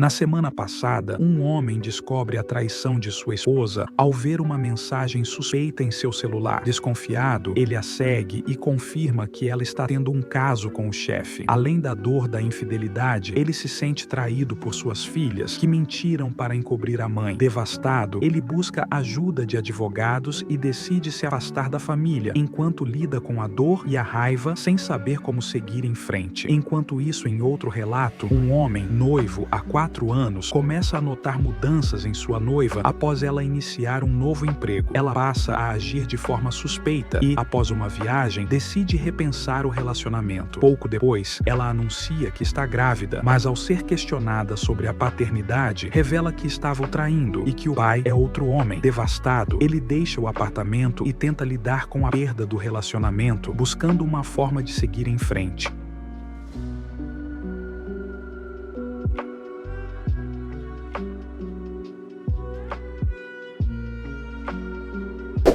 Na semana passada, um homem descobre a traição de sua esposa ao ver uma mensagem suspeita em seu celular. Desconfiado, ele a segue e confirma que ela está tendo um caso com o chefe. Além da dor da infidelidade, ele se sente traído por suas filhas, que mentiram para encobrir a mãe. Devastado, ele busca ajuda de advogados e decide se afastar da família, enquanto lida com a dor e a raiva sem saber como seguir em frente. Enquanto isso, em outro relato, um homem, noivo há 4 anos, começa a notar mudanças em sua noiva após ela iniciar um novo emprego. Ela passa a agir de forma suspeita e, após uma viagem, decide repensar o relacionamento. Pouco depois, ela anuncia que está grávida, mas ao ser questionada sobre a paternidade, revela que estava o traindo e que o pai é outro homem. Devastado, ele deixa o apartamento e tenta lidar com a perda do relacionamento, buscando uma forma de seguir em frente.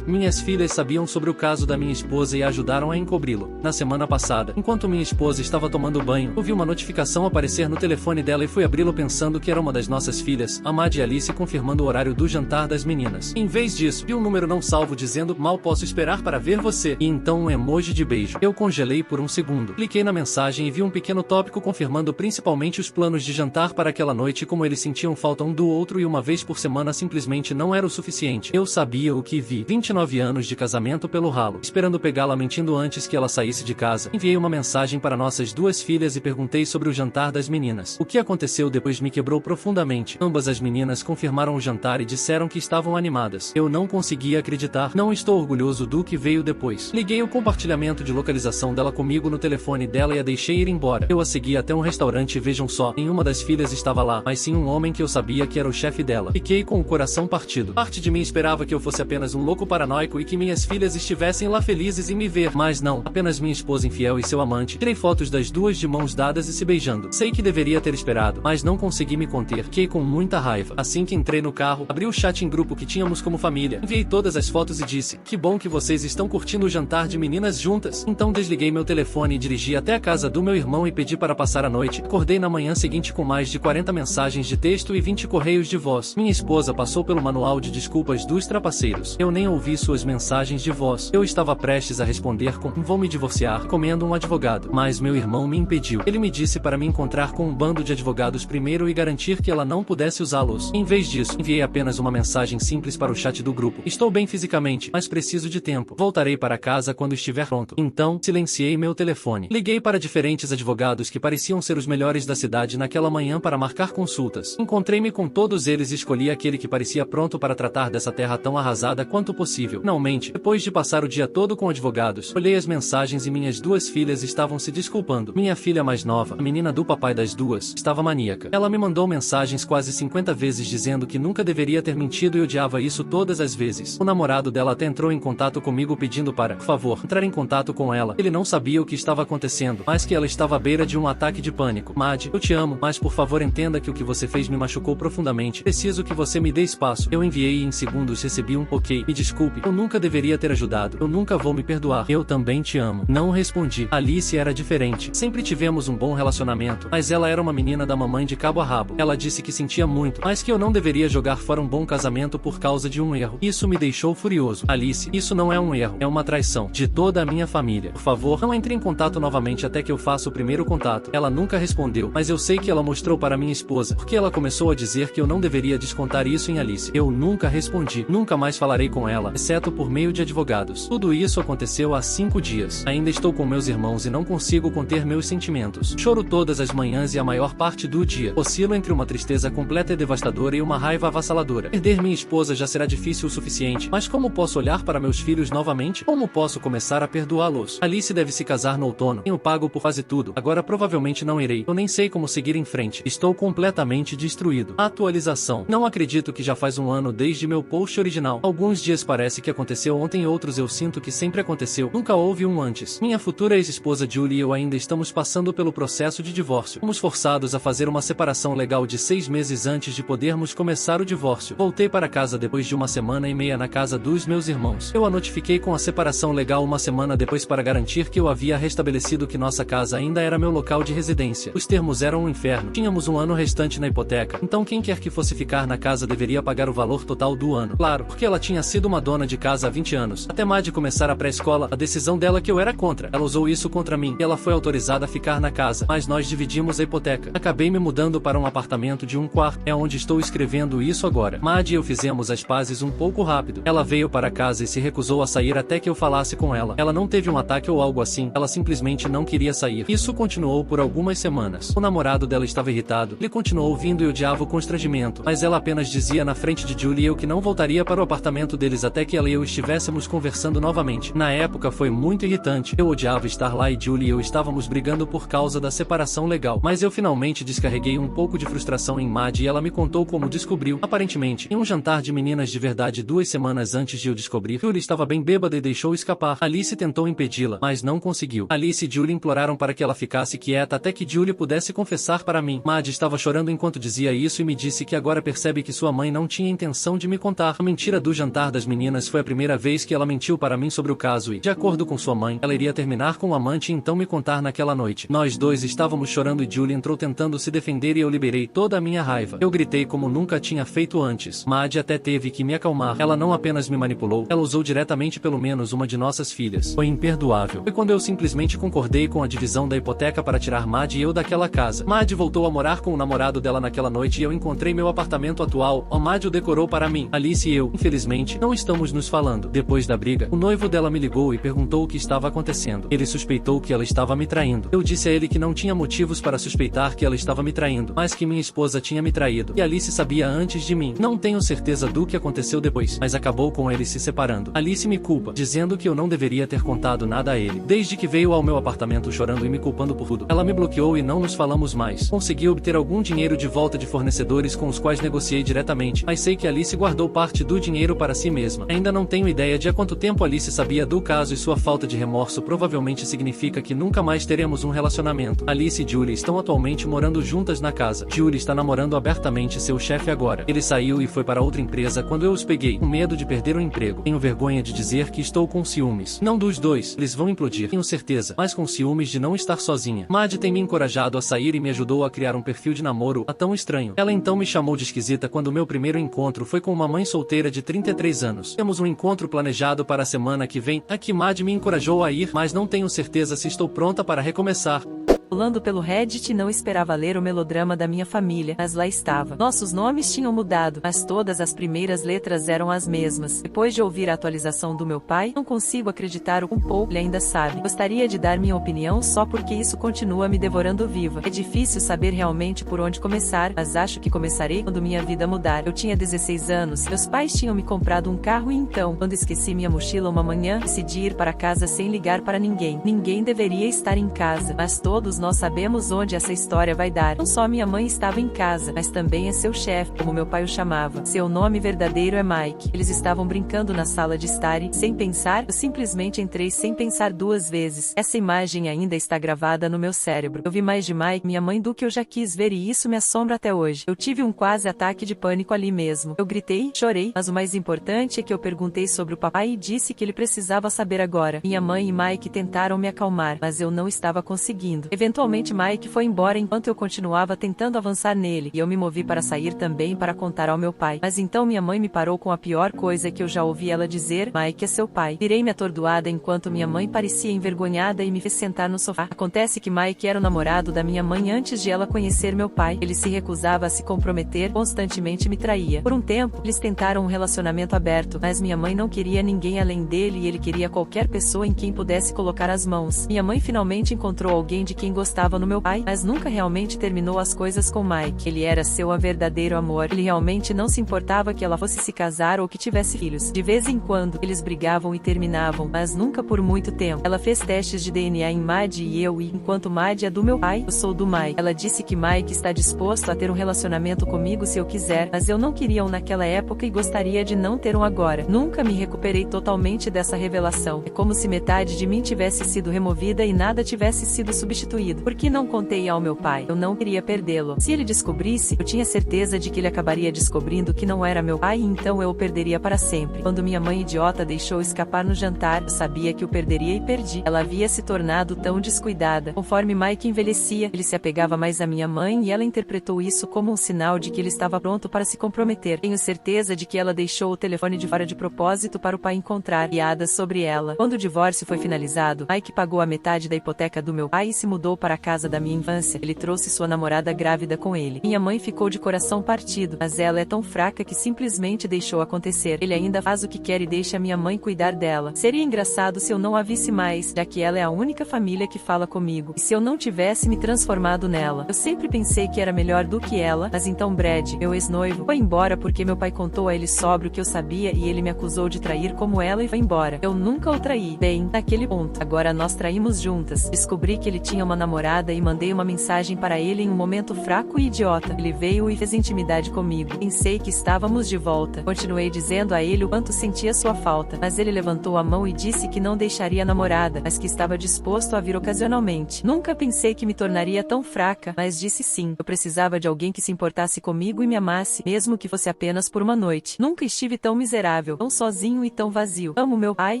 Minhas filhas sabiam sobre o caso da minha esposa e ajudaram a encobri-lo. Na semana passada, enquanto minha esposa estava tomando banho, eu vi uma notificação aparecer no telefone dela e fui abri-lo pensando que era uma das nossas filhas, a Mad e Alice, confirmando o horário do jantar das meninas. Em vez disso, vi um número não salvo dizendo "mal posso esperar para ver você" e então um emoji de beijo. Eu congelei por um segundo. Cliquei na mensagem e vi um pequeno tópico confirmando principalmente os planos de jantar para aquela noite e como eles sentiam falta um do outro e uma vez por semana simplesmente não era o suficiente. Eu sabia o que vi. 29 anos de casamento pelo ralo. Esperando pegá-la mentindo antes que ela saísse de casa, enviei uma mensagem para nossas 2 filhas e perguntei sobre o jantar das meninas. O que aconteceu depois me quebrou profundamente. Ambas as meninas confirmaram o jantar e disseram que estavam animadas. Eu não conseguia acreditar. Não estou orgulhoso do que veio depois. Liguei o compartilhamento de localização dela comigo no telefone dela e a deixei ir embora. Eu a segui até um restaurante e vejam só, nenhuma das filhas estava lá, mas sim um homem que eu sabia que era o chefe dela. Fiquei com o coração partido. Parte de mim esperava que eu fosse apenas um louco paranoico e que minhas filhas estivessem lá felizes em me ver, mas não, apenas minha esposa infiel e seu amante. Tirei fotos das duas de mãos dadas e se beijando. Sei que deveria ter esperado, mas não consegui me conter. Fiquei com muita raiva. Assim que entrei no carro, abri o chat em grupo que tínhamos como família, enviei todas as fotos e disse: "Que bom que vocês estão curtindo o jantar de meninas juntas." Então desliguei meu telefone e dirigi até a casa do meu irmão e pedi para passar a noite. Acordei na manhã seguinte com mais de 40 mensagens de texto e 20 correios de voz. Minha esposa passou pelo manual de desculpas dos trapaceiros. Eu nem ouvi suas mensagens de voz. Eu estava prestes a responder com "vou me divorciar", comendo um advogado, mas meu irmão me impediu. Ele me disse para me encontrar com um bando de advogados primeiro e garantir que ela não pudesse usá-los. Em vez disso, enviei apenas uma mensagem simples para o chat do grupo: "Estou bem fisicamente, mas preciso de tempo. Voltarei para casa quando estiver pronto." Então, silenciei meu telefone. Liguei para diferentes advogados que pareciam ser os melhores da cidade naquela manhã para marcar consultas. Encontrei-me com todos eles e escolhi aquele que parecia pronto para tratar dessa terra tão arrasada quanto possível. Finalmente, depois de passar o dia todo com advogados, olhei as mensagens e minhas 2 filhas estavam se desculpando. Minha filha mais nova, a menina do papai das 2, estava maníaca. Ela me mandou mensagens quase 50 vezes dizendo que nunca deveria ter mentido e odiava isso todas as vezes. O namorado dela até entrou em contato comigo pedindo para, por favor, entrar em contato com ela. Ele não sabia o que estava acontecendo, mas que ela estava à beira de um ataque de pânico. "Mad, eu te amo, mas por favor entenda que o que você fez me machucou profundamente. Preciso que você me dê espaço." Eu enviei e em segundos recebi um "ok, me desculpe, eu nunca deveria ter ajudado. Eu nunca vou me perdoar. Eu também te amo." Não respondi. Alice era diferente. Sempre tivemos um bom relacionamento, mas ela era uma menina da mamãe de cabo a rabo. Ela disse que sentia muito, mas que eu não deveria jogar fora um bom casamento por causa de um erro. Isso me deixou furioso. "Alice, isso não é um erro, é uma traição de toda a minha família. Por favor, não entre em contato novamente até que eu faça o primeiro contato." Ela nunca respondeu, mas eu sei que ela mostrou para minha esposa, porque ela começou a dizer que eu não deveria descontar isso em Alice. Eu nunca respondi. Nunca mais falarei com ela, exceto por meio de advogados. Tudo isso aconteceu há 5 dias. Ainda estou com meus irmãos e não consigo conter meus sentimentos. Choro todas as manhãs e a maior parte do dia. Oscilo entre uma tristeza completa e devastadora e uma raiva avassaladora. Perder minha esposa já será difícil o suficiente, mas como posso olhar para meus filhos novamente? Como posso começar a perdoá-los? Alice deve se casar no outono. Tenho pago por quase tudo. Agora provavelmente não irei. Eu nem sei como seguir em frente. Estou completamente destruído. Atualização. Não acredito que já faz um ano desde meu post original. Alguns dias parecem parece que aconteceu ontem e outros eu sinto que sempre aconteceu. Nunca houve um antes. Minha futura ex-esposa Julie e eu ainda estamos passando pelo processo de divórcio. Fomos forçados a fazer uma separação legal de 6 meses antes de podermos começar o divórcio. Voltei para casa depois de 1,5 na casa dos meus irmãos. Eu a notifiquei com a separação legal 1 semana depois para garantir que eu havia restabelecido que nossa casa ainda era meu local de residência. Os termos eram um inferno. Tínhamos um ano restante na hipoteca, então quem quer que fosse ficar na casa deveria pagar o valor total do ano. Claro, porque ela tinha sido uma dona de casa há 20 anos. Até Maddie começar a pré-escola, a decisão dela que eu era contra. Ela usou isso contra mim e ela foi autorizada a ficar na casa, mas nós dividimos a hipoteca. Acabei me mudando para um apartamento de 1 quarto. É onde estou escrevendo isso agora. Maddie e eu fizemos as pazes um pouco rápido. Ela veio para casa e se recusou a sair até que eu falasse com ela. Ela não teve um ataque ou algo assim, ela simplesmente não queria sair. Isso continuou por algumas semanas. O namorado dela estava irritado. Ele continuou vindo e odiava o constrangimento, mas ela apenas dizia na frente de Julie e eu que não voltaria para o apartamento deles até que ela e eu estivéssemos conversando novamente. Na época foi muito irritante. Eu odiava estar lá e Julie e eu estávamos brigando por causa da separação legal, mas eu finalmente descarreguei um pouco de frustração em Maddie e ela me contou como descobriu. Aparentemente, em um jantar de meninas de verdade 2 semanas antes de eu descobrir, Julie estava bem bêbada e deixou escapar. Alice tentou impedi-la, mas não conseguiu. Alice e Julie imploraram para que ela ficasse quieta até que Julie pudesse confessar para mim. Maddie estava chorando enquanto dizia isso e me disse que agora percebe que sua mãe não tinha intenção de me contar. A mentira do jantar das meninas foi a primeira vez que ela mentiu para mim sobre o caso e, de acordo com sua mãe, ela iria terminar com o amante e então me contar naquela noite. Nós dois estávamos chorando e Julie entrou tentando se defender e eu liberei toda a minha raiva. Eu gritei como nunca tinha feito antes. Maddie até teve que me acalmar. Ela não apenas me manipulou, ela usou diretamente pelo menos uma de nossas filhas. Foi imperdoável. Foi quando eu simplesmente concordei com a divisão da hipoteca para tirar Maddie e eu daquela casa. Maddie voltou a morar com o namorado dela naquela noite e eu encontrei meu apartamento atual. Maddie o decorou para mim. Alice e eu, infelizmente, não estamos nos falando. Depois da briga, o noivo dela me ligou e perguntou o que estava acontecendo. Ele suspeitou que ela estava me traindo. Eu disse a ele que não tinha motivos para suspeitar que ela estava me traindo, mas que minha esposa tinha me traído. E Alice sabia antes de mim. Não tenho certeza do que aconteceu depois, mas acabou com eles se separando. Alice me culpa, dizendo que eu não deveria ter contado nada a ele. Desde que veio ao meu apartamento chorando e me culpando por tudo. Ela me bloqueou e não nos falamos mais. Consegui obter algum dinheiro de volta de fornecedores com os quais negociei diretamente, mas sei que Alice guardou parte do dinheiro para si mesma. Ainda não tenho ideia de há quanto tempo Alice sabia do caso e sua falta de remorso provavelmente significa que nunca mais teremos um relacionamento. Alice e Julie estão atualmente morando juntas na casa. Julie está namorando abertamente seu chefe agora. Ele saiu e foi para outra empresa quando eu os peguei, com medo de perder o emprego. Tenho vergonha de dizer que estou com ciúmes. Não dos dois, eles vão implodir, tenho certeza, mas com ciúmes de não estar sozinha. Maddie tem me encorajado a sair e me ajudou a criar um perfil de namoro tão estranho. Ela então me chamou de esquisita quando meu primeiro encontro foi com uma mãe solteira de 33 anos. Temos um encontro planejado para a semana que vem. Aqui Maddie me encorajou a ir, mas não tenho certeza se estou pronta para recomeçar. Rolando pelo Reddit não esperava ler o melodrama da minha família, mas lá estava. Nossos nomes tinham mudado, mas todas as primeiras letras eram as mesmas. Depois de ouvir a atualização do meu pai, não consigo acreditar o quão ele ainda sabe. Gostaria de dar minha opinião só porque isso continua me devorando viva. É difícil saber realmente por onde começar, mas acho que começarei quando minha vida mudar. Eu tinha 16 anos, meus pais tinham me comprado um carro e então, quando esqueci minha mochila uma manhã, decidi ir para casa sem ligar para ninguém. Ninguém deveria estar em casa, mas todos nós sabemos onde essa história vai dar. Não só minha mãe estava em casa, mas também é seu chefe, como meu pai o chamava. Seu nome verdadeiro é Mike. Eles estavam brincando na sala de estar e, sem pensar, eu simplesmente entrei sem pensar 2 vezes. Essa imagem ainda está gravada no meu cérebro. Eu vi mais de Mike, minha mãe, do que eu já quis ver e isso me assombra até hoje. Eu tive um quase ataque de pânico ali mesmo. Eu gritei, chorei, mas o mais importante é que eu perguntei sobre o papai e disse que ele precisava saber agora. Minha mãe e Mike tentaram me acalmar, mas eu não estava conseguindo. Eventualmente Mike foi embora enquanto eu continuava tentando avançar nele, e eu me movi para sair também para contar ao meu pai. Mas então minha mãe me parou com a pior coisa que eu já ouvi ela dizer: Mike é seu pai. Virei-me atordoada enquanto minha mãe parecia envergonhada e me fez sentar no sofá. Acontece que Mike era o namorado da minha mãe antes de ela conhecer meu pai. Ele se recusava a se comprometer, constantemente me traía. Por um tempo, eles tentaram um relacionamento aberto, mas minha mãe não queria ninguém além dele e ele queria qualquer pessoa em quem pudesse colocar as mãos. Minha mãe finalmente encontrou alguém de quem gostava no meu pai, mas nunca realmente terminou as coisas com Mike. Ele era seu verdadeiro amor. Ele realmente não se importava que ela fosse se casar ou que tivesse filhos. De vez em quando, eles brigavam e terminavam, mas nunca por muito tempo. Ela fez testes de DNA em Maddie e eu, e enquanto Maddie é do meu pai, eu sou do Mike. Ela disse que Mike está disposto a ter um relacionamento comigo se eu quiser, mas eu não queria um naquela época e gostaria de não ter um agora. Nunca me recuperei totalmente dessa revelação. É como se metade de mim tivesse sido removida e nada tivesse sido substituído. Por que não contei ao meu pai? Eu não queria perdê-lo. Se ele descobrisse, eu tinha certeza de que ele acabaria descobrindo que não era meu pai e então eu o perderia para sempre. Quando minha mãe idiota deixou escapar no jantar, eu sabia que o perderia e perdi. Ela havia se tornado tão descuidada. Conforme Mike envelhecia, ele se apegava mais à minha mãe e ela interpretou isso como um sinal de que ele estava pronto para se comprometer. Tenho certeza de que ela deixou o telefone de fora de propósito para o pai encontrar piadas sobre ela. Quando o divórcio foi finalizado, Mike pagou a metade da hipoteca do meu pai e se mudou para a casa da minha infância. Ele trouxe sua namorada grávida com ele. Minha mãe ficou de coração partido, mas ela é tão fraca que simplesmente deixou acontecer. Ele ainda faz o que quer e deixa minha mãe cuidar dela. Seria engraçado se eu não a visse mais, já que ela é a única família que fala comigo. E se eu não tivesse me transformado nela? Eu sempre pensei que era melhor do que ela, mas então Brad, meu ex-noivo, foi embora porque meu pai contou a ele sobre o que eu sabia e ele me acusou de trair como ela e foi embora. Eu nunca o traí. Bem, naquele ponto. Agora nós traímos juntas. Descobri que ele tinha uma namorada e mandei uma mensagem para ele em um momento fraco e idiota. Ele veio e fez intimidade comigo. Pensei que estávamos de volta. Continuei dizendo a ele o quanto sentia sua falta, mas ele levantou a mão e disse que não deixaria a namorada, mas que estava disposto a vir ocasionalmente. Nunca pensei que me tornaria tão fraca, mas disse sim. Eu precisava de alguém que se importasse comigo e me amasse, mesmo que fosse apenas por uma noite. Nunca estive tão miserável, tão sozinho e tão vazio. Amo meu pai,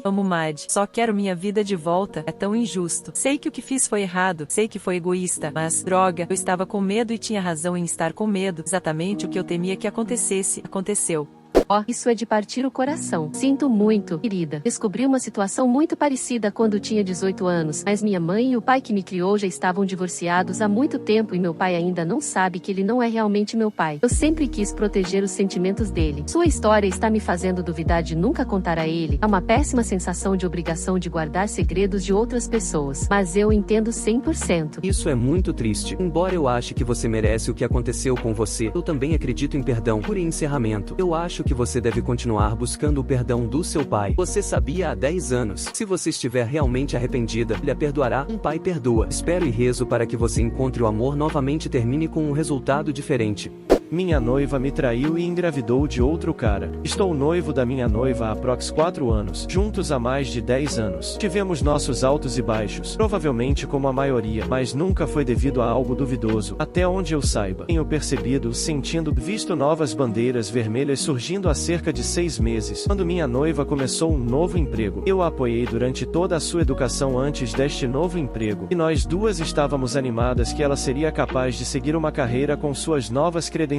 amo Maddie. Só quero minha vida de volta. É tão injusto. Sei que o que fiz foi errado, sei que foi egoísta, mas, droga, eu estava com medo e tinha razão em estar com medo. Exatamente o que eu temia que acontecesse, aconteceu. Oh, isso é de partir o coração. Sinto muito, querida. Descobri uma situação muito parecida quando tinha 18 anos, mas minha mãe e o pai que me criou já estavam divorciados há muito tempo e meu pai ainda não sabe que ele não é realmente meu pai. Eu sempre quis proteger os sentimentos dele. Sua história está me fazendo duvidar de nunca contar a ele. É uma péssima sensação de obrigação de guardar segredos de outras pessoas, mas eu entendo 100%. Isso é muito triste. Embora eu ache que você merece o que aconteceu com você, eu também acredito em perdão por encerramento. Eu acho que você deve continuar buscando o perdão do seu pai. Você sabia há 10 anos. Se você estiver realmente arrependida, ele a perdoará. Um pai perdoa. Espero e rezo para que você encontre o amor novamente e termine com um resultado diferente. Minha noiva me traiu e engravidou de outro cara. Estou noivo da minha noiva há aprox 4 anos, juntos há mais de 10 anos. Tivemos nossos altos e baixos, provavelmente como a maioria, mas nunca foi devido a algo duvidoso, até onde eu saiba. Tenho percebido, sentindo, visto novas bandeiras vermelhas surgindo há cerca de 6 meses, quando minha noiva começou um novo emprego. Eu a apoiei durante toda a sua educação antes deste novo emprego, e nós duas estávamos animadas que ela seria capaz de seguir uma carreira com suas novas credenciais.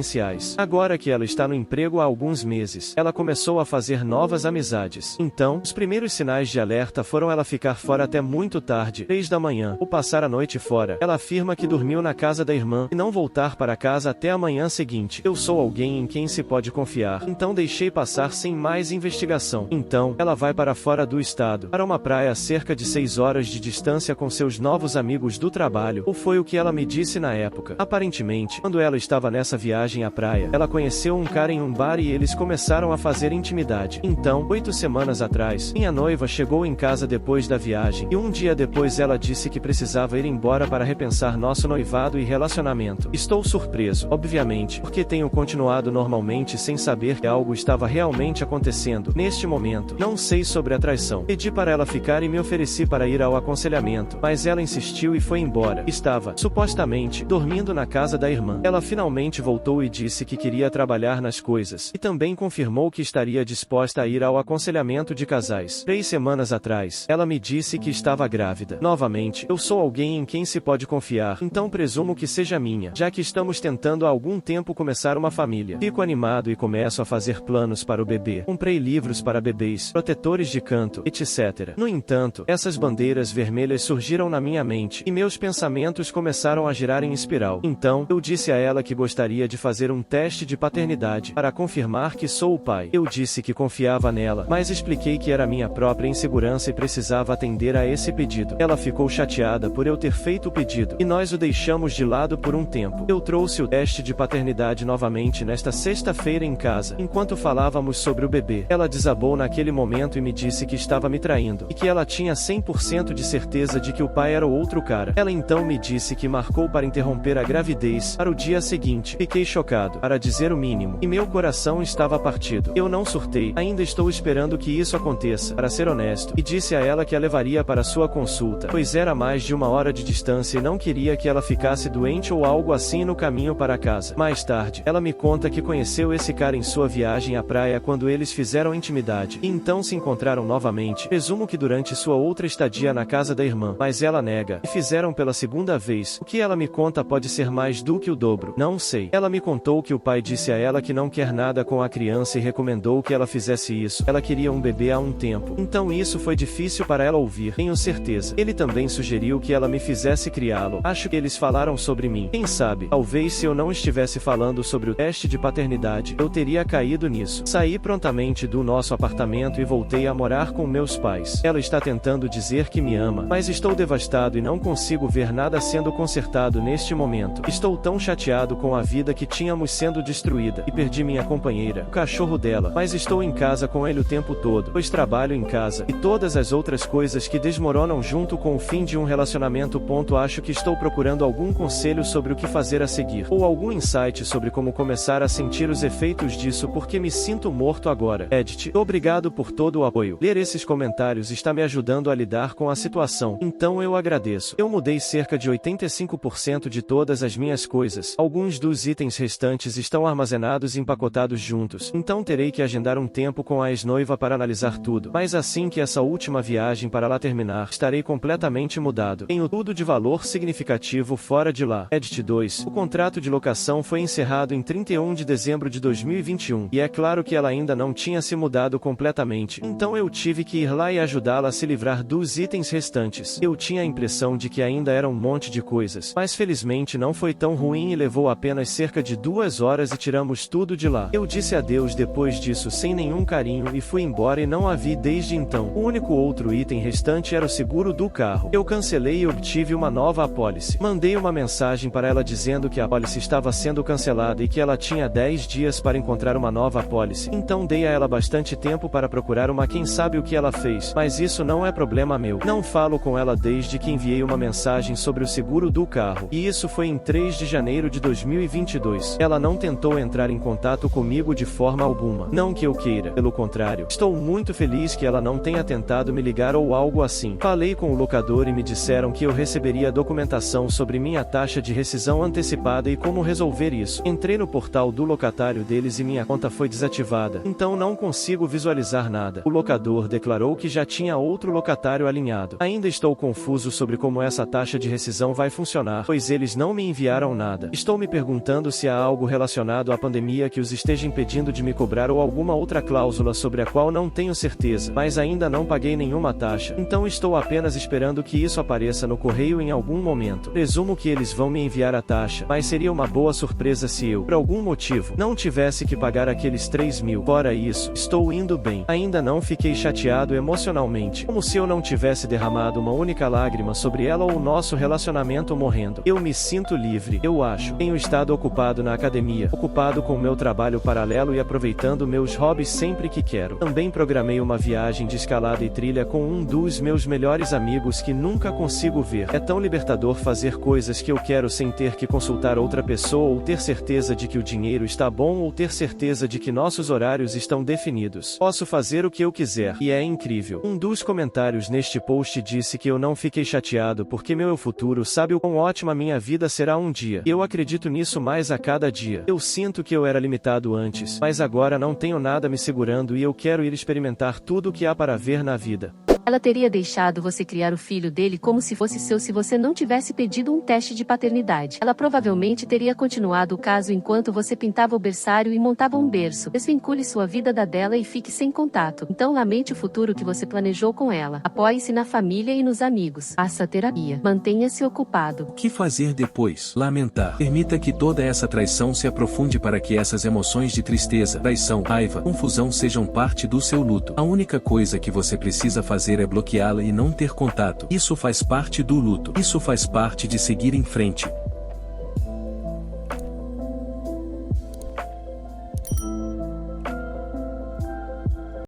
Agora que ela está no emprego há alguns meses, ela começou a fazer novas amizades. Então, os primeiros sinais de alerta foram ela ficar fora até muito tarde, 3 da manhã, ou passar a noite fora. Ela afirma que dormiu na casa da irmã e não voltar para casa até a manhã seguinte. Eu sou alguém em quem se pode confiar, então deixei passar sem mais investigação. Então, ela vai para fora do estado, para uma praia a cerca de 6 horas de distância com seus novos amigos do trabalho, ou foi o que ela me disse na época. Aparentemente, quando ela estava nessa viagem à praia, ela conheceu um cara em um bar e eles começaram a fazer intimidade. Então, 8 semanas atrás, minha noiva chegou em casa depois da viagem, e um dia depois ela disse que precisava ir embora para repensar nosso noivado e relacionamento. Estou surpreso, obviamente, porque tenho continuado normalmente sem saber que algo estava realmente acontecendo. Neste momento, não sei sobre a traição. Pedi para ela ficar e me ofereci para ir ao aconselhamento, mas ela insistiu e foi embora. Estava, supostamente, dormindo na casa da irmã. Ela finalmente voltou e disse que queria trabalhar nas coisas, e também confirmou que estaria disposta a ir ao aconselhamento de casais. 3 semanas atrás, ela me disse que estava grávida. Novamente, eu sou alguém em quem se pode confiar, então presumo que seja minha, já que estamos tentando há algum tempo começar uma família. Fico animado e começo a fazer planos para o bebê. Comprei livros para bebês, protetores de canto, etc. No entanto, essas bandeiras vermelhas surgiram na minha mente, e meus pensamentos começaram a girar em espiral. Então, eu disse a ela que gostaria de fazer fazer um teste de paternidade, para confirmar que sou o pai. Eu disse que confiava nela, mas expliquei que era minha própria insegurança e precisava atender a esse pedido. Ela ficou chateada por eu ter feito o pedido, e nós o deixamos de lado por um tempo. Eu trouxe o teste de paternidade novamente nesta sexta-feira em casa. Enquanto falávamos sobre o bebê, ela desabou naquele momento e me disse que estava me traindo, e que ela tinha 100% de certeza de que o pai era o outro cara. Ela então me disse que marcou para interromper a gravidez para o dia seguinte. Fiquei chocado, para dizer o mínimo, e meu coração estava partido. Eu não surtei, ainda estou esperando que isso aconteça, para ser honesto, e disse a ela que a levaria para sua consulta, pois era mais de 1 hora de distância e não queria que ela ficasse doente ou algo assim no caminho para casa. Mais tarde, ela me conta que conheceu esse cara em sua viagem à praia quando eles fizeram intimidade, e então se encontraram novamente, presumo que durante sua outra estadia na casa da irmã, mas ela nega, e fizeram pela segunda vez. O que ela me conta pode ser mais do que o dobro, não sei. Ela me contou que o pai disse a ela que não quer nada com a criança e recomendou que ela fizesse isso. Ela queria um bebê há um tempo, então isso foi difícil para ela ouvir, tenho certeza. Ele também sugeriu que ela me fizesse criá-lo. Acho que eles falaram sobre mim. Quem sabe, talvez se eu não estivesse falando sobre o teste de paternidade, eu teria caído nisso. Saí prontamente do nosso apartamento e voltei a morar com meus pais. Ela está tentando dizer que me ama, mas estou devastado e não consigo ver nada sendo consertado neste momento. Estou tão chateado com a vida que tínhamos sendo destruída, e perdi minha companheira, o cachorro dela, mas estou em casa com ele o tempo todo, pois trabalho em casa, e todas as outras coisas que desmoronam junto com o fim de um relacionamento. Acho que estou procurando algum conselho sobre o que fazer a seguir, ou algum insight sobre como começar a sentir os efeitos disso, porque me sinto morto agora. Edit, obrigado por todo o apoio. Ler esses comentários está me ajudando a lidar com a situação, então eu agradeço. Eu mudei cerca de 85% de todas as minhas coisas. Alguns dos itens restantes estão armazenados e empacotados juntos, então terei que agendar um tempo com a ex-noiva para analisar tudo. Mas assim que essa última viagem para lá terminar, estarei completamente mudado. Tenho tudo de valor significativo fora de lá. Edit 2. O contrato de locação foi encerrado em 31 de dezembro de 2021, e é claro que ela ainda não tinha se mudado completamente, então eu tive que ir lá e ajudá-la a se livrar dos itens restantes. Eu tinha a impressão de que ainda era um monte de coisas, mas felizmente não foi tão ruim e levou apenas cerca de 2 horas e tiramos tudo de lá. Eu disse adeus depois disso sem nenhum carinho e fui embora e não a vi desde então. O único outro item restante era o seguro do carro. Eu cancelei e obtive uma nova apólice. Mandei uma mensagem para ela dizendo que a apólice estava sendo cancelada e que ela tinha 10 dias para encontrar uma nova apólice. Então dei a ela bastante tempo para procurar uma. Quem sabe o que ela fez, mas isso não é problema meu. Não falo com ela desde que enviei uma mensagem sobre o seguro do carro, e isso foi em 3 de janeiro de 2022. Ela não tentou entrar em contato comigo de forma alguma. Não que eu queira, pelo contrário. Estou muito feliz que ela não tenha tentado me ligar ou algo assim. Falei com o locador e me disseram que eu receberia documentação sobre minha taxa de rescisão antecipada e como resolver isso. Entrei no portal do locatário deles e minha conta foi desativada, então não consigo visualizar nada. O locador declarou que já tinha outro locatário alinhado. Ainda estou confuso sobre como essa taxa de rescisão vai funcionar, pois eles não me enviaram nada. Estou me perguntando se há algo relacionado à pandemia que os esteja impedindo de me cobrar ou alguma outra cláusula sobre a qual não tenho certeza, mas ainda não paguei nenhuma taxa, então estou apenas esperando que isso apareça no correio em algum momento. Presumo que eles vão me enviar a taxa, mas seria uma boa surpresa se eu, por algum motivo, não tivesse que pagar aqueles 3.000. Fora isso, estou indo bem. Ainda não fiquei chateado emocionalmente, como se eu não tivesse derramado uma única lágrima sobre ela ou o nosso relacionamento morrendo. Eu me sinto livre, eu acho. Tenho estado ocupado na academia, ocupado com meu trabalho paralelo e aproveitando meus hobbies sempre que quero. Também programei uma viagem de escalada e trilha com um dos meus melhores amigos que nunca consigo ver. É tão libertador fazer coisas que eu quero sem ter que consultar outra pessoa ou ter certeza de que o dinheiro está bom ou ter certeza de que nossos horários estão definidos. Posso fazer o que eu quiser, e é incrível. Um dos comentários neste post disse que eu não fiquei chateado porque meu futuro sabe o quão ótima minha vida será um dia. Eu acredito nisso mais a cada dia. Eu sinto que eu era limitado antes, mas agora não tenho nada me segurando e eu quero ir experimentar tudo o que há para ver na vida. Ela teria deixado você criar o filho dele como se fosse seu se você não tivesse pedido um teste de paternidade. Ela provavelmente teria continuado o caso enquanto você pintava o berçário e montava um berço. Desvincule sua vida da dela e fique sem contato. Então lamente o futuro que você planejou com ela. Apoie-se na família e nos amigos. Faça terapia. Mantenha-se ocupado. O que fazer depois? Lamentar. Permita que toda essa traição se aprofunde para que essas emoções de tristeza, traição, raiva, confusão sejam parte do seu luto. A única coisa que você precisa fazer é bloqueá-la e não ter contato. Isso faz parte do luto. Isso faz parte de seguir em frente.